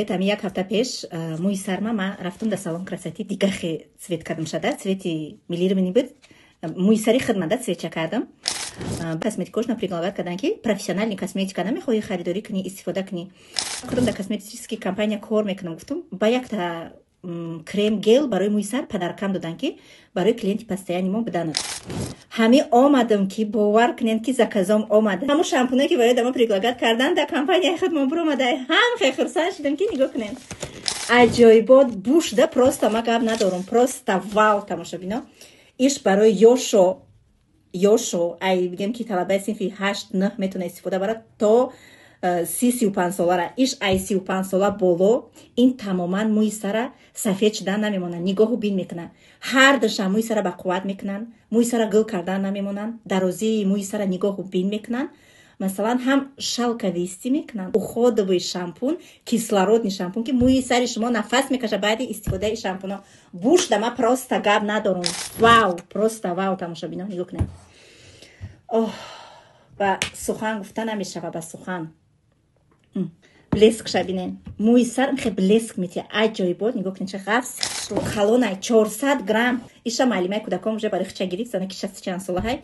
Там як ҳафта пеш мӯи сарма ма рафтум дар салон красоти дигар хе цвет кардам шада, цвети милированный буд. Мӯи сари хидмат цветча кардам. Косметикошна предлагат кардан ки профессиональный косметика намехоҳӣ харидорӣ кунӣ, истифода кунӣ. Кудом дар косметический компания кор мекунам, гуфтум ба якта крем гел барои мӯи сар падаркам додан ки барои клиенти постоянни мо биданад. Ҳами омадам ки бовар кунед ки заказом омада. Ҳамун шампуне ки бояд дамо предлагат кардан дар компания хидмат буромада. Ҳам хурсанд шудам ки нигоҳ кунед. Аҷоибот буш да, просто ма гап надорум, просто вау тамошобино. Иш барои ёшо ай бигем ки талабаи синфи 8-9 метавона истифода барад то 30-35 солара. Иш ай 35 сола боло ин тамоман мӯи сара сафед шудан намемонад, нигоҳу бин мекунад. Ҳар дашам мӯи сара ба қувват мекунанд, мӯи сара гул кардан намемонанд, дарозии мӯи сара нигоҳу бин мекунанд. Масалан ҳам шалковисти мекунанд, уходовый шампун, кислородный шампун ки мӯи сари шумо нафас мекаша баъди истифодаи шампуно. буш дама просто гап надорум. Вау, просто вау тамошобино, нигоҳ кунед. ба сухан гуфта намешава, ба сухан. Блеск шабинен. Мӯи сар хе блеск метия. Аҷоибот, нигоҳ кунед чӣ ғафс. Колонай 400 грамм. Иша маълимаи кӯдакон уже барои хичагирӣ зана ки 60 чанд сола ҳай.